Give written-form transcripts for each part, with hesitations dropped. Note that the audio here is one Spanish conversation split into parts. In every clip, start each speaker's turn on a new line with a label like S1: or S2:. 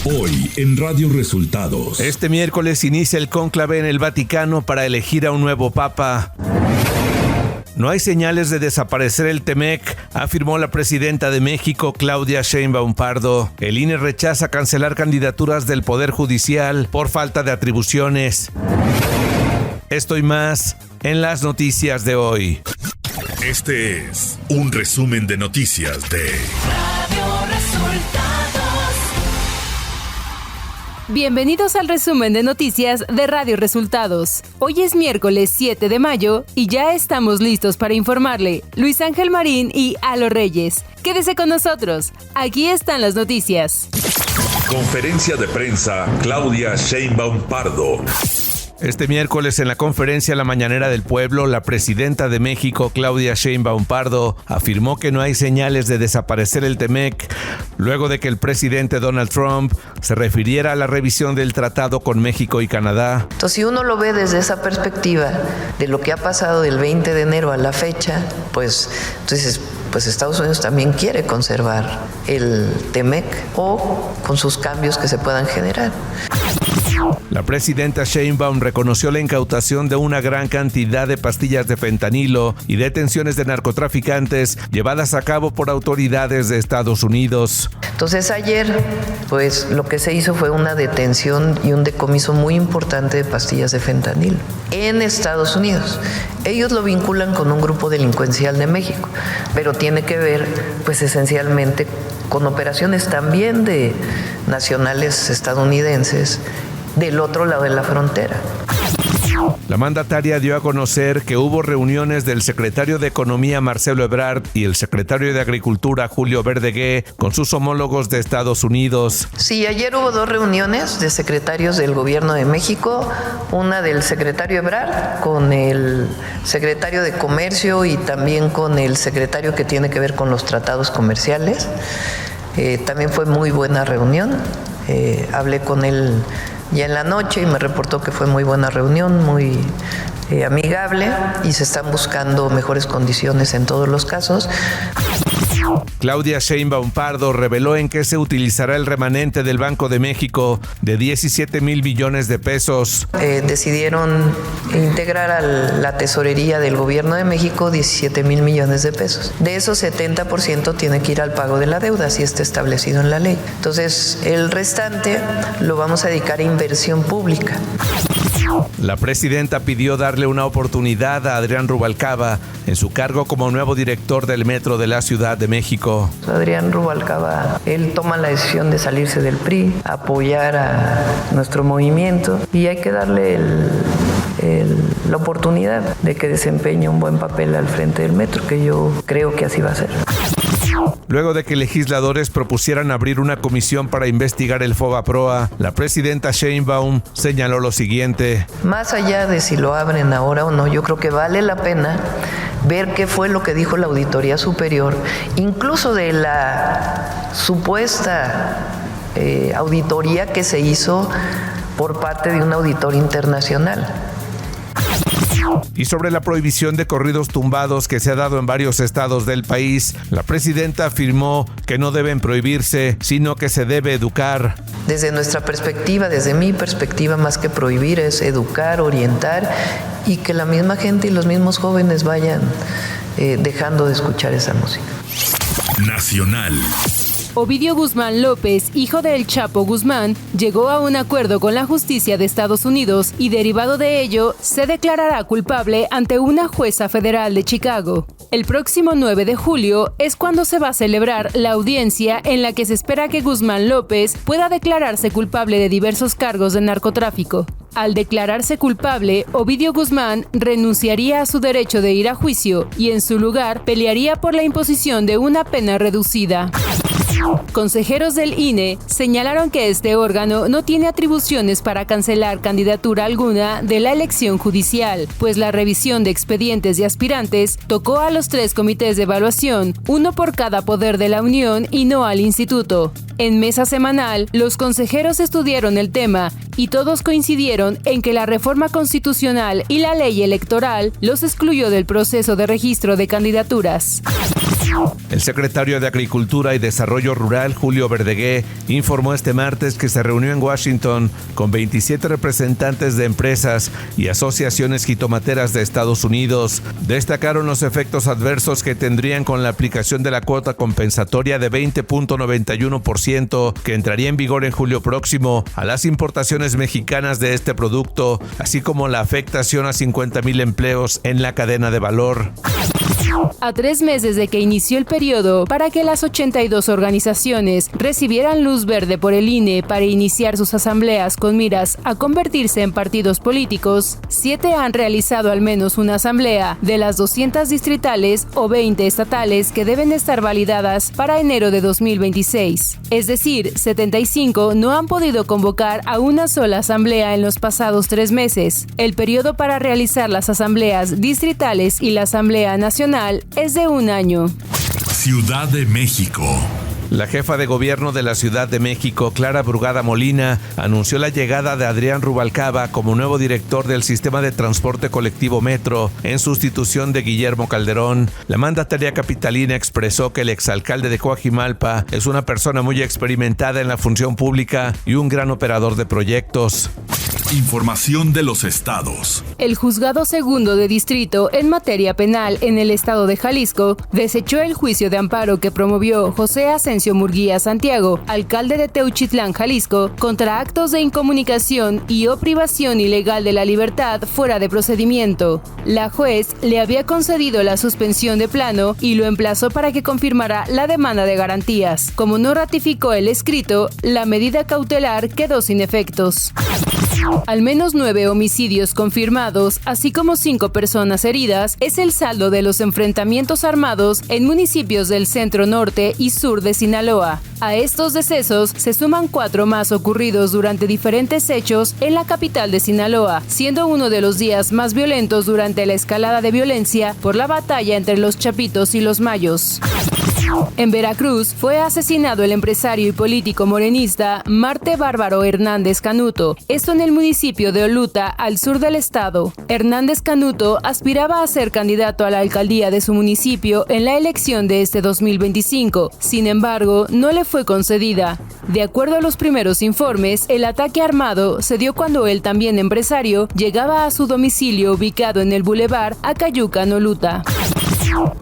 S1: Hoy en Radio Resultados.
S2: Este miércoles inicia el cónclave en el Vaticano para elegir a un nuevo papa. No hay señales de desaparecer el TEMEC, afirmó la presidenta de México, Claudia Sheinbaum Pardo. El INE rechaza cancelar candidaturas del Poder Judicial por falta de atribuciones. Esto y más en las noticias de hoy.
S1: Este es un resumen de noticias de
S3: Radio Resultados.
S4: Bienvenidos al resumen de noticias de Radio Resultados. Hoy es miércoles 7 de mayo y ya estamos listos para informarle Luis Ángel Marín y Alo Reyes. Quédese con nosotros, aquí están las noticias.
S1: Conferencia de prensa Claudia Sheinbaum Pardo.
S2: Este miércoles en la conferencia La Mañanera del Pueblo, la presidenta de México, Claudia Sheinbaum Pardo, afirmó que no hay señales de desaparecer el TEMEC, luego de que el presidente Donald Trump se refiriera a la revisión del tratado con México y Canadá.
S5: Entonces, si uno lo ve desde esa perspectiva de lo que ha pasado del 20 de enero a la fecha, pues entonces Estados Unidos también quiere conservar el TEMEC o con sus cambios que se puedan generar.
S2: La presidenta Sheinbaum reconoció la incautación de una gran cantidad de pastillas de fentanilo y detenciones de narcotraficantes llevadas a cabo por autoridades de Estados Unidos.
S5: Entonces ayer, pues lo que se hizo fue una detención y un decomiso muy importante de pastillas de fentanilo en Estados Unidos. Ellos lo vinculan con un grupo delincuencial de México, pero tiene que ver, pues esencialmente, con operaciones también de nacionales estadounidenses del otro lado de la frontera.
S2: La mandataria dio a conocer que hubo reuniones del secretario de Economía Marcelo Ebrard y el secretario de Agricultura Julio Verdegué con sus homólogos de Estados Unidos.
S5: Sí, ayer hubo 2 reuniones de secretarios del Gobierno de México, una del secretario Ebrard con el secretario de Comercio y también con el secretario que tiene que ver con los tratados comerciales. También fue muy buena reunión. Hablé con él ya en la noche y me reportó que fue muy buena reunión, muy amigable y se están buscando mejores condiciones en todos los casos.
S2: Claudia Sheinbaum Pardo reveló en qué se utilizará el remanente del Banco de México de 17,000 millones de pesos.
S5: Decidieron integrar a la tesorería del Gobierno de México 17,000 millones de pesos. De esos 70% tiene que ir al pago de la deuda, así está establecido en la ley. Entonces, el restante lo vamos a dedicar a inversión pública.
S2: La presidenta pidió darle una oportunidad a Adrián Rubalcaba en su cargo como nuevo director del Metro de la Ciudad de México.
S5: Adrián Rubalcaba, él toma la decisión de salirse del PRI, apoyar a nuestro movimiento y hay que darle la oportunidad de que desempeñe un buen papel al frente del Metro, que yo creo que así va a ser.
S2: Luego de que legisladores propusieran abrir una comisión para investigar el FOBAPROA, la presidenta Sheinbaum señaló lo siguiente.
S5: Más allá de si lo abren ahora o no, yo creo que vale la pena ver qué fue lo que dijo la Auditoría Superior, incluso de la supuesta auditoría que se hizo por parte de un auditor internacional.
S2: Y sobre la prohibición de corridos tumbados que se ha dado en varios estados del país, la presidenta afirmó que no deben prohibirse, sino que se debe educar.
S5: Desde nuestra perspectiva, desde mi perspectiva, más que prohibir es educar, orientar y que la misma gente y los mismos jóvenes vayan dejando de escuchar esa música.
S1: Nacional.
S4: Ovidio Guzmán López, hijo de El Chapo Guzmán, llegó a un acuerdo con la justicia de Estados Unidos y derivado de ello, se declarará culpable ante una jueza federal de Chicago. El próximo 9 de julio es cuando se va a celebrar la audiencia en la que se espera que Guzmán López pueda declararse culpable de diversos cargos de narcotráfico. Al declararse culpable, Ovidio Guzmán renunciaría a su derecho de ir a juicio y en su lugar pelearía por la imposición de una pena reducida. Consejeros del INE señalaron que este órgano no tiene atribuciones para cancelar candidatura alguna de la elección judicial, pues la revisión de expedientes de aspirantes tocó a los 3 comités de evaluación, uno por cada poder de la Unión y no al instituto. En mesa semanal, los consejeros estudiaron el tema y todos coincidieron en que la reforma constitucional y la ley electoral los excluyó del proceso de registro de candidaturas.
S2: El secretario de Agricultura y Desarrollo Rural, Julio Verdegué, informó este martes que se reunió en Washington con 27 representantes de empresas y asociaciones jitomateras de Estados Unidos. Destacaron los efectos adversos que tendrían con la aplicación de la cuota compensatoria de 20.91% que entraría en vigor en julio próximo a las importaciones mexicanas de este producto, así como la afectación a 50,000 empleos en la cadena de valor.
S4: A 3 meses de que inició el periodo para que las 82 organizaciones recibieran luz verde por el INE para iniciar sus asambleas con miras a convertirse en partidos políticos, 7 han realizado al menos una asamblea de las 200 distritales o 20 estatales que deben estar validadas para enero de 2026. Es decir, 75 no han podido convocar a una sola asamblea en los pasados 3 meses. El periodo para realizar las asambleas distritales y la Asamblea Nacional es de 1 año.
S1: Ciudad de México.
S2: La jefa de gobierno de la Ciudad de México, Clara Brugada Molina, anunció la llegada de Adrián Rubalcaba como nuevo director del sistema de transporte colectivo Metro, en sustitución de Guillermo Calderón. La mandataria capitalina expresó que el exalcalde de Coajimalpa es una persona muy experimentada en la función pública y un gran operador de proyectos.
S1: Información de los estados.
S4: El Juzgado Segundo de Distrito en materia penal en el estado de Jalisco desechó el juicio de amparo que promovió José Asensio Murguía Santiago, alcalde de Teuchitlán, Jalisco, contra actos de incomunicación y o privación ilegal de la libertad fuera de procedimiento. La juez le había concedido la suspensión de plano y lo emplazó para que confirmara la demanda de garantías. Como no ratificó el escrito, la medida cautelar quedó sin efectos. Al menos 9 homicidios confirmados, así como 5 personas heridas, es el saldo de los enfrentamientos armados en municipios del centro norte y sur de Sinaloa. A estos decesos se suman 4 más ocurridos durante diferentes hechos en la capital de Sinaloa, siendo uno de los días más violentos durante la escalada de violencia por la batalla entre los Chapitos y los Mayos. En Veracruz fue asesinado el empresario y político morenista Marte Bárbaro Hernández Canuto, esto en el municipio de Oluta, al sur del estado. Hernández Canuto aspiraba a ser candidato a la alcaldía de su municipio en la elección de este 2025, sin embargo, no le fue concedida. De acuerdo a los primeros informes, el ataque armado se dio cuando él, también empresario, llegaba a su domicilio ubicado en el Boulevard Acayucan, Oluta.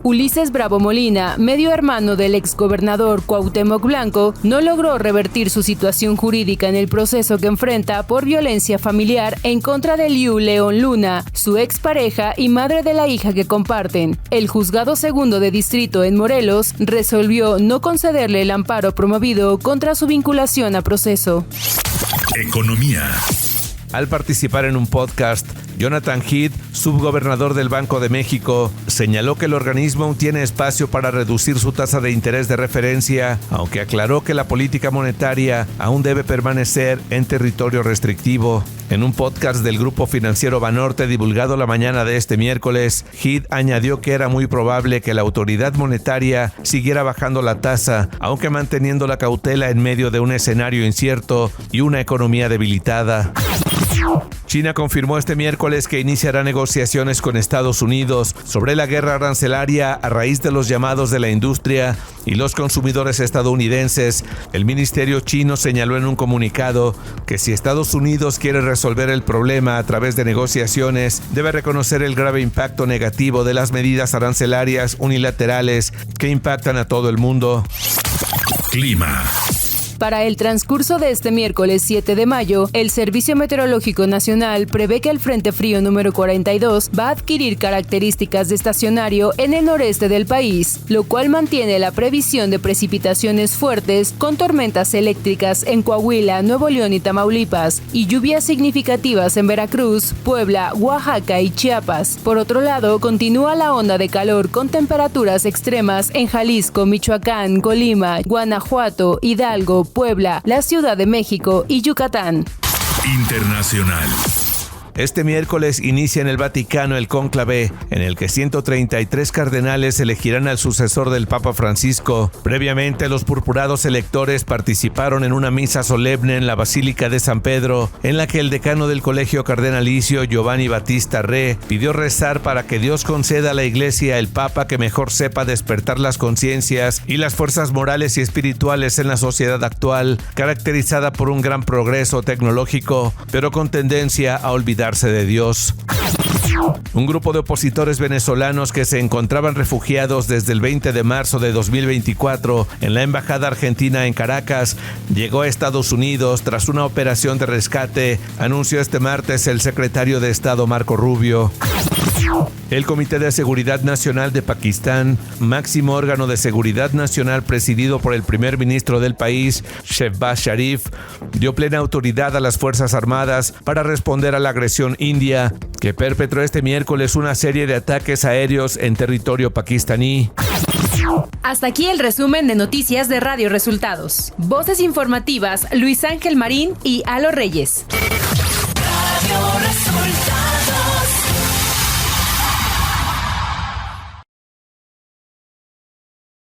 S4: Ulises Bravo Molina, medio hermano del exgobernador Cuauhtémoc Blanco, no logró revertir su situación jurídica en el proceso que enfrenta por violencia familiar en contra de Liu León Luna, su expareja y madre de la hija que comparten. El Juzgado Segundo de Distrito en Morelos resolvió no concederle el amparo promovido contra su vinculación a proceso.
S1: Economía.
S2: Al participar en un podcast, Jonathan Heath, subgobernador del Banco de México, señaló que el organismo aún tiene espacio para reducir su tasa de interés de referencia, aunque aclaró que la política monetaria aún debe permanecer en territorio restrictivo. En un podcast del Grupo Financiero Banorte divulgado la mañana de este miércoles, Heath añadió que era muy probable que la autoridad monetaria siguiera bajando la tasa, aunque manteniendo la cautela en medio de un escenario incierto y una economía debilitada. China confirmó este miércoles que iniciará negociaciones con Estados Unidos sobre la guerra arancelaria a raíz de los llamados de la industria y los consumidores estadounidenses. El ministerio chino señaló en un comunicado que si Estados Unidos quiere resolver el problema a través de negociaciones, debe reconocer el grave impacto negativo de las medidas arancelarias unilaterales que impactan a todo el mundo.
S1: Clima.
S4: Para el transcurso de este miércoles 7 de mayo, el Servicio Meteorológico Nacional prevé que el Frente Frío número 42 va a adquirir características de estacionario en el noreste del país, lo cual mantiene la previsión de precipitaciones fuertes con tormentas eléctricas en Coahuila, Nuevo León y Tamaulipas, y lluvias significativas en Veracruz, Puebla, Oaxaca y Chiapas. Por otro lado, continúa la onda de calor con temperaturas extremas en Jalisco, Michoacán, Colima, Guanajuato, Hidalgo, Puebla, la Ciudad de México y Yucatán.
S1: Internacional.
S2: Este miércoles inicia en el Vaticano el cónclave, en el que 133 cardenales elegirán al sucesor del Papa Francisco. Previamente, los purpurados electores participaron en una misa solemne en la Basílica de San Pedro, en la que el decano del Colegio Cardenalicio, Giovanni Battista Re, pidió rezar para que Dios conceda a la Iglesia el Papa que mejor sepa despertar las conciencias y las fuerzas morales y espirituales en la sociedad actual, caracterizada por un gran progreso tecnológico, pero con tendencia a olvidarse de Dios. Un grupo de opositores venezolanos que se encontraban refugiados desde el 20 de marzo de 2024 en la Embajada Argentina en Caracas llegó a Estados Unidos tras una operación de rescate, anunció este martes el secretario de Estado Marco Rubio. El Comité de Seguridad Nacional de Pakistán, máximo órgano de seguridad nacional presidido por el primer ministro del país, Shehbaz Sharif, dio plena autoridad a las Fuerzas Armadas para responder a la agresión india, que perpetró este miércoles una serie de ataques aéreos en territorio pakistaní.
S4: Hasta aquí el resumen de noticias de Radio Resultados. Voces informativas, Luis Ángel Marín y Alo Reyes.
S3: Radio Resultados.